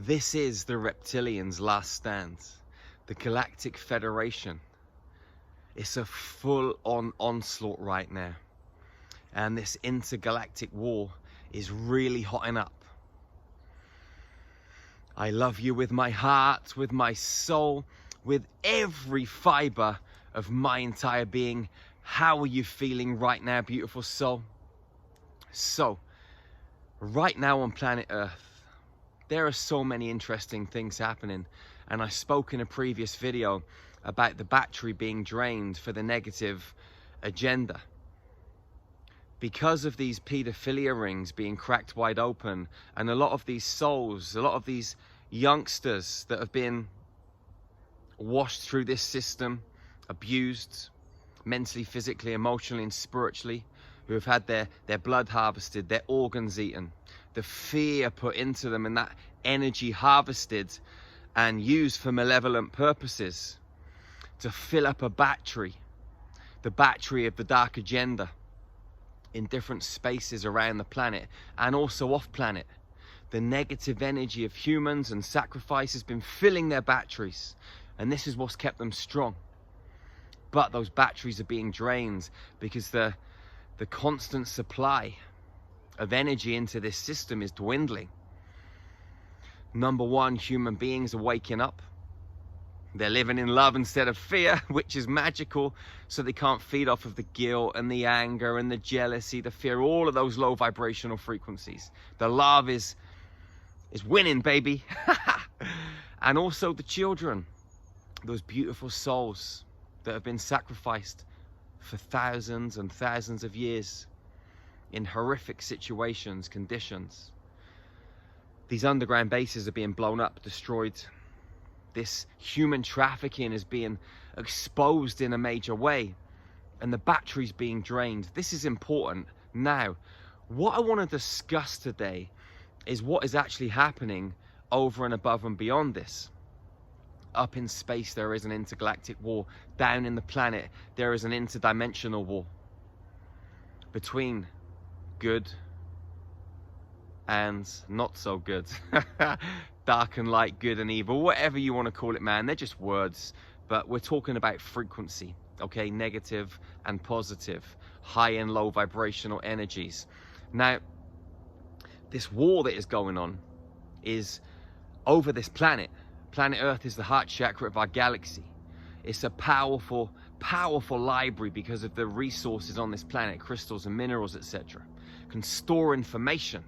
This is the reptilians' last stand. The Galactic Federation. It's a full-on onslaught right now. And this intergalactic war is really hotting up. I love you with my heart, with my soul, with every fiber of my entire being. How are you feeling right now, beautiful soul? So, right now on planet Earth, there are so many interesting things happening. And I spoke in a previous video about the battery being drained for the negative agenda. Because of these pedophilia rings being cracked wide open, and a lot of these souls, a lot of these youngsters that have been washed through this system, abused mentally, physically, emotionally, and spiritually, who have had their blood harvested, their organs eaten, the fear put into them, and that energy harvested and used for malevolent purposes to fill up a battery, the battery of the dark agenda, in different spaces around the planet and also off planet. The negative energy of humans and sacrifice has been filling their batteries, and this is what's kept them strong. But those batteries are being drained because the constant supply of energy into this system is dwindling. Number one, human beings are waking up. They're living in love instead of fear, which is magical, so they can't feed off of the guilt and the anger and the jealousy, the fear, all of those low vibrational frequencies. The love is winning, baby. And also the children, those beautiful souls that have been sacrificed for thousands and thousands of years in horrific situations, conditions. These underground bases are being blown up, destroyed. This human trafficking is being exposed in a major way, and the battery's being drained. This is important. Now, what I want to discuss today is what is actually happening over and above and beyond this. Up in space, there is an intergalactic war. Down in the planet, there is an interdimensional war between good and not so good. Dark and light, good and evil, whatever you want to call it, man. They're just words, but we're talking about frequency, okay? Negative and positive, high and low vibrational energies. Now, this war that is going on is over this planet. Planet Earth is the heart chakra of our galaxy. It's a powerful, powerful library because of the resources on this planet, crystals and minerals, etc. Can store information.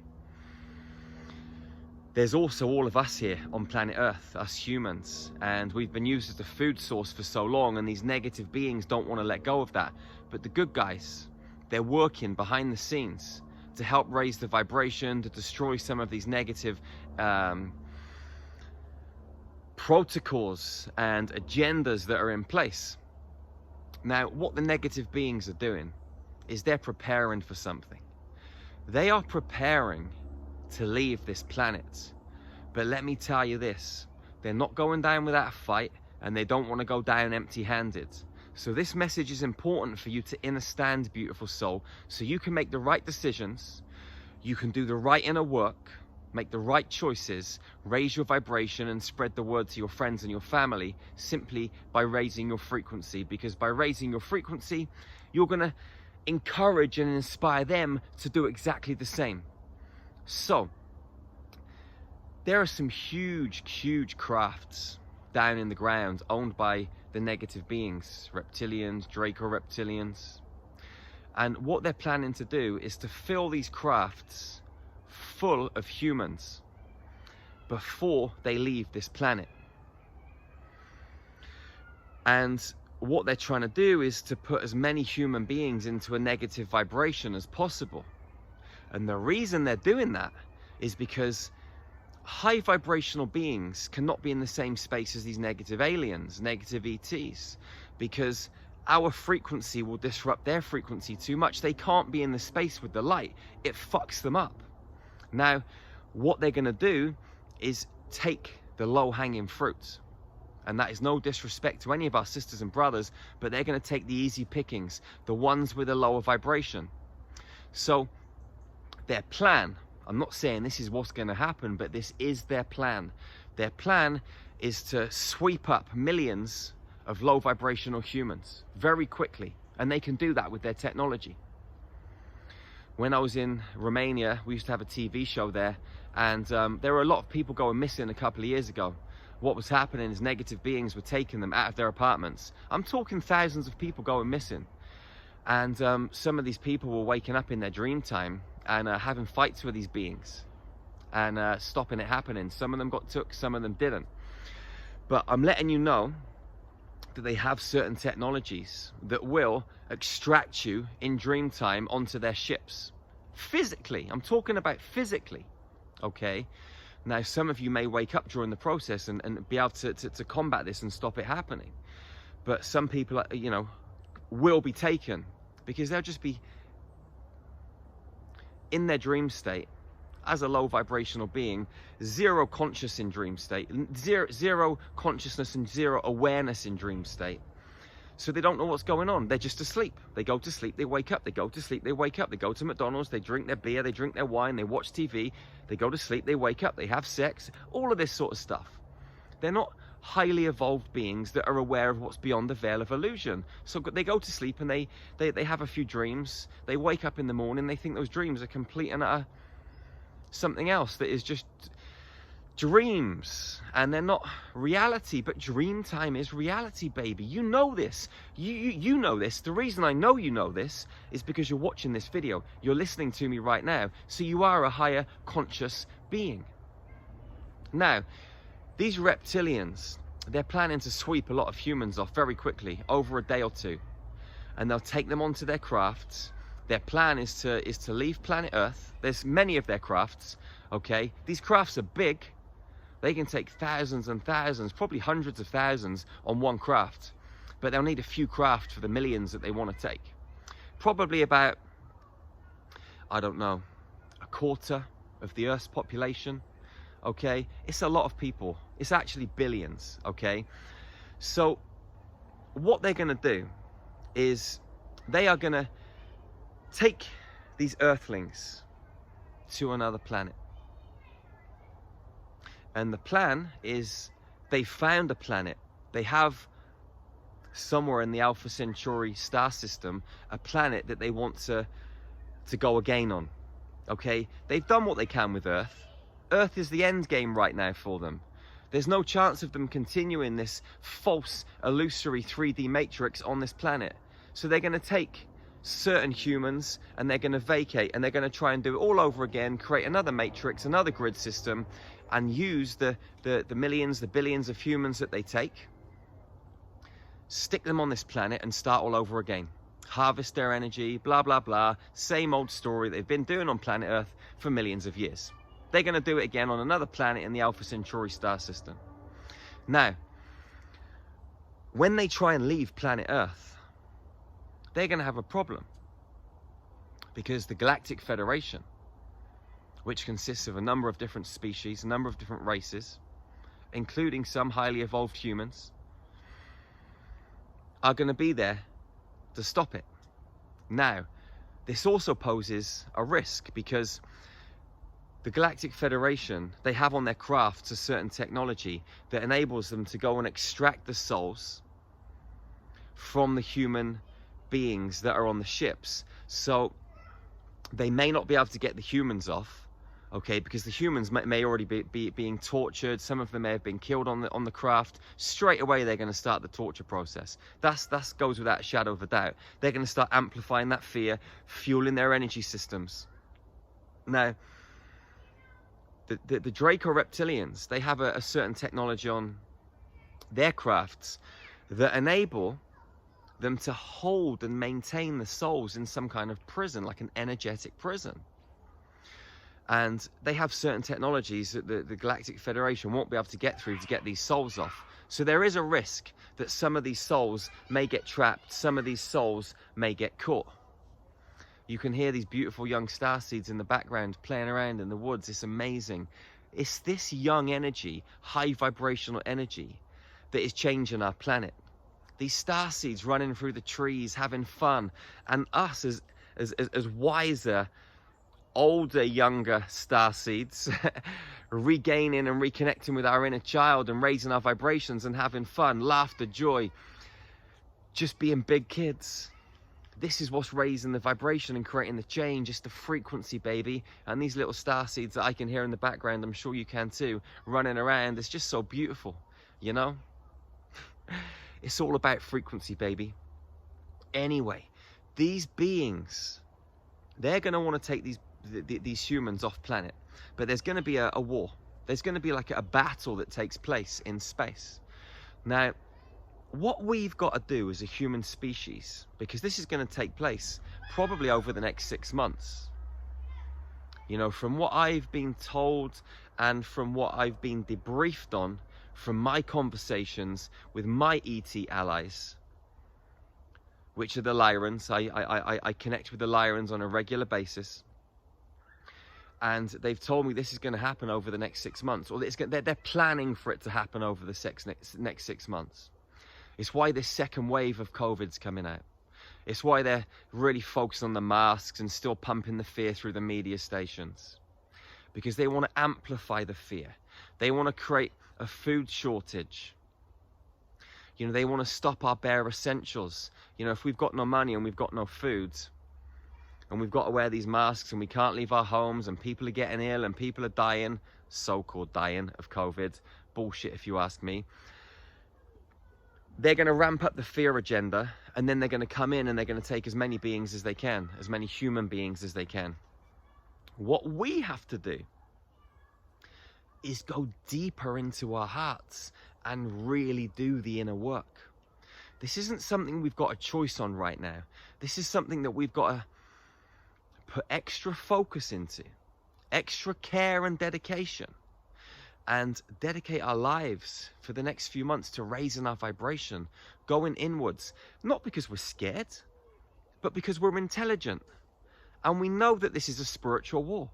There's also all of us here on planet Earth, us humans, and we've been used as a food source for so long, and these negative beings don't want to let go of that. But the good guys, they're working behind the scenes to help raise the vibration, to destroy some of these negative protocols and agendas that are in place. Now, what the negative beings are doing is they're preparing for something. They are preparing to leave this planet. But let me tell you this, they're not going down without a fight, and they don't want to go down empty-handed. So this message is important for you to understand, beautiful soul, so you can make the right decisions, you can do the right inner work, make the right choices, raise your vibration and spread the word to your friends and your family simply by raising your frequency. Because by raising your frequency, you're going to encourage and inspire them to do exactly the same. So, there are some huge, huge crafts down in the ground owned by the negative beings, reptilians, Draco reptilians. And what they're planning to do is to fill these crafts full of humans before they leave this planet. And what they're trying to do is to put as many human beings into a negative vibration as possible. And the reason they're doing that is because high vibrational beings cannot be in the same space as these negative aliens, negative ETs, because our frequency will disrupt their frequency too much. They can't be in the space with the light. It fucks them up. Now, what they're going to do is take the low-hanging fruit. And that is no disrespect to any of our sisters and brothers, but they're going to take the easy pickings, the ones with a lower vibration. So, their plan, I'm not saying this is what's going to happen, but this is their plan. Their plan is to sweep up millions of low vibrational humans very quickly, and they can do that with their technology. When I was in Romania, we used to have a TV show there, and there were a lot of people going missing a couple of years ago. What was happening is negative beings were taking them out of their apartments. I'm talking thousands of people going missing. And some of these people were waking up in their dream time and having fights with these beings and stopping it happening. Some of them got took, some of them didn't. But I'm letting you know that they have certain technologies that will extract you in dream time onto their ships. Physically, I'm talking about physically, okay? Now, some of you may wake up during the process and be able to combat this and stop it happening. But some people, you know, will be taken because they'll just be in their dream state as a low vibrational being, zero conscious in dream state, zero consciousness and zero awareness in dream state. So they don't know what's going on. They're just asleep. They go to sleep, they wake up, they go to sleep, they wake up, they go to McDonald's, they drink their beer, they drink their wine, they watch TV, they go to sleep, they wake up, they have sex, all of this sort of stuff. They're not highly evolved beings that are aware of what's beyond the veil of illusion. So they go to sleep and they have a few dreams. They wake up in the morning, they think those dreams are complete and utter something else that is just dreams, and they're not reality. But dream time is reality, baby. You know this. You know this. The reason I know you know this is because you're watching this video. You're listening to me right now. So you are a higher conscious being. Now, these reptilians, they're planning to sweep a lot of humans off very quickly, over a day or two. And they'll take them onto their crafts. Their plan is to leave planet Earth. There's many of their crafts, okay? These crafts are big. They can take thousands and thousands, probably hundreds of thousands on one craft. But they'll need a few craft for the millions that they want to take. Probably about, I don't know, a quarter of the Earth's population, okay? It's a lot of people. It's actually billions, okay? So what they're going to do is they are going to take these Earthlings to another planet. And the plan is they found a planet. They have somewhere in the Alpha Centauri star system a planet that they want to go again on. Okay? They've done what they can with Earth. Earth is the end game right now for them. There's no chance of them continuing this false, illusory 3D matrix on this planet. So they're going to take certain humans and they're going to vacate and they're going to try and do it all over again, create another matrix, another grid system, and use the millions, the billions of humans that they take, stick them on this planet and start all over again. Harvest their energy, blah, blah, blah. Same old story they've been doing on planet Earth for millions of years. They're going to do it again on another planet in the Alpha Centauri star system. Now, when they try and leave planet Earth, they're going to have a problem. Because the Galactic Federation, which consists of a number of different species, a number of different races, including some highly evolved humans, are going to be there to stop it. Now, this also poses a risk because the Galactic Federation, they have on their crafts a certain technology that enables them to go and extract the souls from the human beings that are on the ships. So they may not be able to get the humans off, okay, because the humans may already be being tortured. Some of them may have been killed on the craft. Straight away, they're going to start the torture process. That goes without a shadow of a doubt. They're going to start amplifying that fear, fueling their energy systems. Now, the Draco reptilians, they have a certain technology on their crafts that enable them to hold and maintain the souls in some kind of prison, like an energetic prison. And they have certain technologies that the Galactic Federation won't be able to get through to get these souls off. So there is a risk that some of these souls may get trapped, some of these souls may get caught. You can hear these beautiful young starseeds in the background playing around in the woods. It's amazing. It's this young energy, high vibrational energy, that is changing our planet. These starseeds running through the trees, having fun, and us as wiser, older, younger starseeds regaining and reconnecting with our inner child and raising our vibrations and having fun, laughter, joy, just being big kids. This is what's raising the vibration and creating the change. It's the frequency, baby. And these little star seeds that I can hear in the background, I'm sure you can too, running around. It's just so beautiful, you know? It's all about frequency, baby. Anyway, these beings, they're going to want to take these humans off planet. But there's going to be a war. There's going to be like a battle that takes place in space. Now, what we've got to do as a human species, because this is going to take place probably over the next 6 months, you know, from what I've been told and from what I've been debriefed on from my conversations with my ET allies, which are the Lyrans. I connect with the Lyrans on a regular basis, and they've told me this is going to happen over the next 6 months, or they're planning for it to happen over the next 6 months. It's why this second wave of COVID's coming out. It's why they're really focused on the masks and still pumping the fear through the media stations. Because they want to amplify the fear. They want to create a food shortage. You know, they want to stop our bare essentials. You know, if we've got no money and we've got no food, and we've got to wear these masks and we can't leave our homes and people are getting ill and people are dying, so-called dying of COVID. Bullshit if you ask me. They're going to ramp up the fear agenda, and then they're going to come in and they're going to take as many beings as they can, as many human beings as they can. What we have to do is go deeper into our hearts and really do the inner work. This isn't something we've got a choice on right now. This is something that we've got to put extra focus into, extra care and dedication. And dedicate our lives for the next few months to raising our vibration, going inwards, not because we're scared, but because we're intelligent. And we know that this is a spiritual war.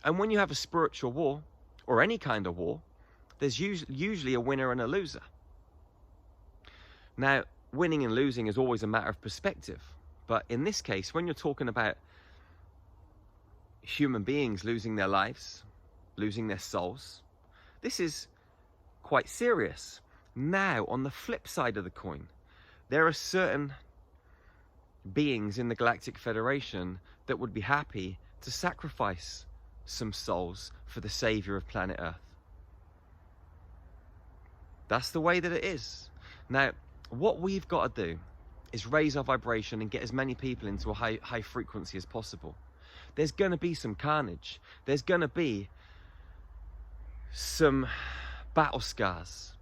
And when you have a spiritual war, or any kind of war, there's usually a winner and a loser. Now, winning and losing is always a matter of perspective. But in this case, when you're talking about human beings losing their lives, losing their souls, this is quite serious. Now, on the flip side of the coin, there are certain beings in the Galactic Federation that would be happy to sacrifice some souls for the savior of planet Earth. That's the way that it is. Now, what we've got to do is raise our vibration and get as many people into a high frequency as possible. There's going to be some carnage. There's going to be some battle scars,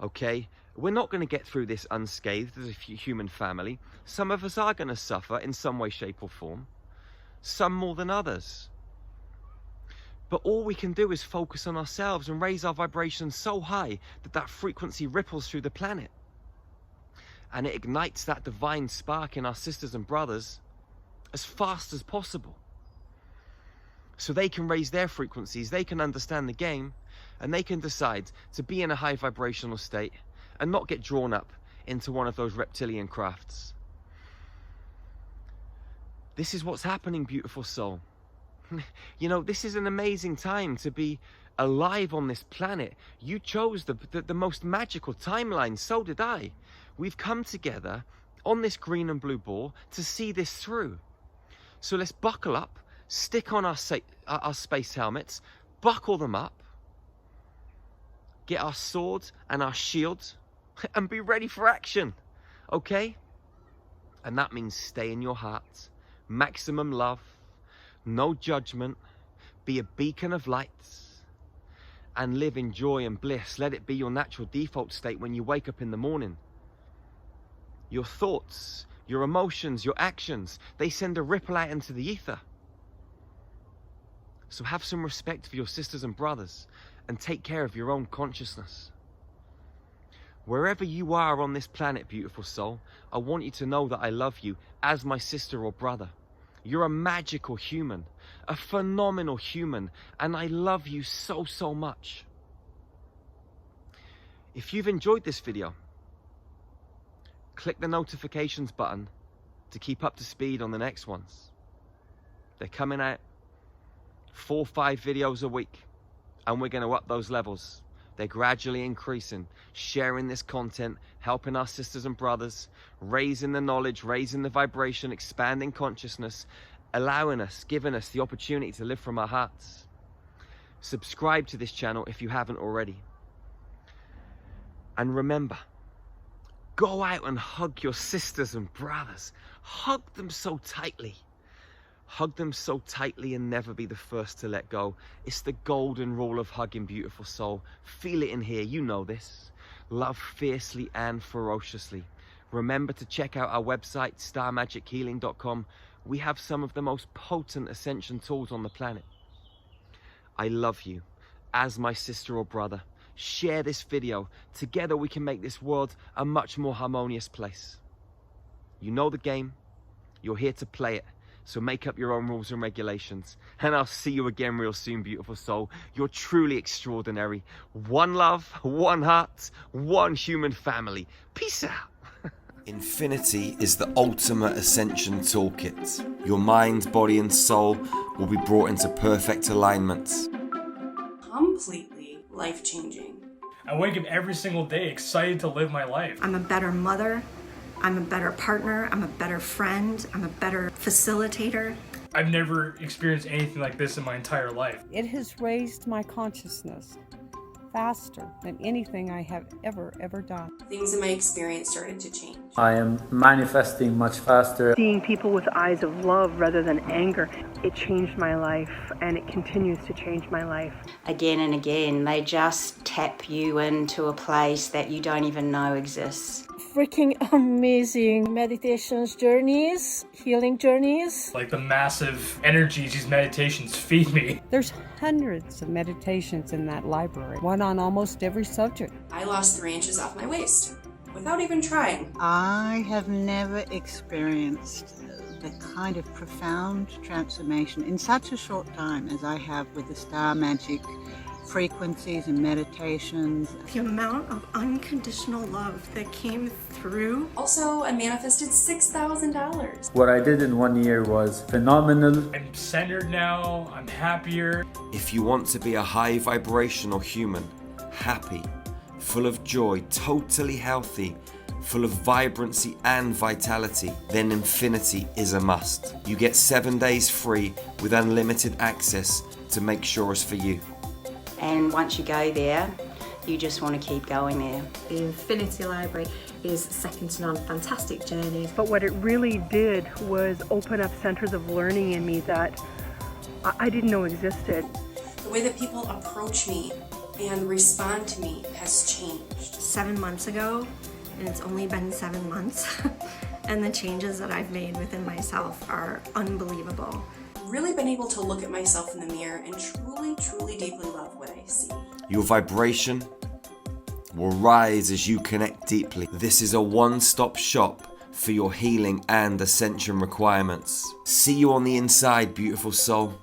okay? We're not going to get through this unscathed as a human family. Some of us are going to suffer in some way, shape or form, some more than others. But all we can do is focus on ourselves and raise our vibration so high that that frequency ripples through the planet, and it ignites that divine spark in our sisters and brothers as fast as possible. So they can raise their frequencies, they can understand the game, and they can decide to be in a high vibrational state and not get drawn up into one of those reptilian crafts. This is what's happening, beautiful soul. You know, this is an amazing time to be alive on this planet. You chose the most magical timeline, so did I. We've come together on this green and blue ball to see this through. So let's buckle up, stick on our space helmets, buckle them up, get our swords and our shields, and be ready for action, okay? And that means stay in your heart, maximum love, no judgment, be a beacon of light, and live in joy and bliss. Let it be your natural default state when you wake up in the morning. Your thoughts, your emotions, your actions, they send a ripple out into the ether. So have some respect for your sisters and brothers and take care of your own consciousness. Wherever you are on this planet, beautiful soul, I want you to know that I love you as my sister or brother. You're a magical human, a phenomenal human, and I love you so, so much. If you've enjoyed this video, click the notifications button to keep up to speed on the next ones. They're coming out 4 or 5 videos a week, and we're going to up those levels. They're gradually increasing, sharing this content, helping our sisters and brothers, raising the knowledge, raising the vibration, expanding consciousness, allowing us, giving us the opportunity to live from our hearts. Subscribe to this channel if you haven't already. And remember, go out and hug your sisters and brothers. Hug them so tightly. Hug them so tightly and never be the first to let go. It's the golden rule of hugging, beautiful soul. Feel it in here, you know this. Love fiercely and ferociously. Remember to check out our website, starmagichealing.com. We have some of the most potent ascension tools on the planet. I love you as my sister or brother. Share this video. Together we can make this world a much more harmonious place. You know the game. You're here to play it. So make up your own rules and regulations. And I'll see you again real soon, beautiful soul. You're truly extraordinary. One love, one heart, one human family. Peace out. Infinity is the ultimate ascension toolkit. Your mind, body, and soul will be brought into perfect alignment. Completely life-changing. I wake up every single day excited to live my life. I'm a better mother. I'm a better partner, I'm a better friend, I'm a better facilitator. I've never experienced anything like this in my entire life. It has raised my consciousness faster than anything I have ever done. Things in my experience started to change. I am manifesting much faster. Seeing people with eyes of love rather than anger, it changed my life and it continues to change my life. Again and again, they just tap you into a place that you don't even know exists. Freaking amazing meditations journeys, healing journeys. Like the massive energies these meditations feed me. There's hundreds of meditations in that library, one on almost every subject. I lost 3 inches off my waist without even trying. I have never experienced the kind of profound transformation in such a short time as I have with the Star Magic frequencies and meditations. The amount of unconditional love that came through. Also, I manifested $6,000. What I did in 1 year was phenomenal. I'm centered now, I'm happier. If you want to be a high vibrational human, happy, full of joy, totally healthy, full of vibrancy and vitality, then Infinity is a must. You get 7 days free with unlimited access to make sure it's for you. And once you go there, you just want to keep going there. The Infinity Library is second to none, fantastic journeys. But what it really did was open up centers of learning in me that I didn't know existed. The way that people approach me and respond to me has changed. 7 months ago, and it's only been 7 months, and the changes that I've made within myself are unbelievable. Really been able to look at myself in the mirror and truly deeply love what I see. Your vibration will rise as you connect deeply. This is a one-stop shop for your healing and ascension requirements. See you on the inside, beautiful soul.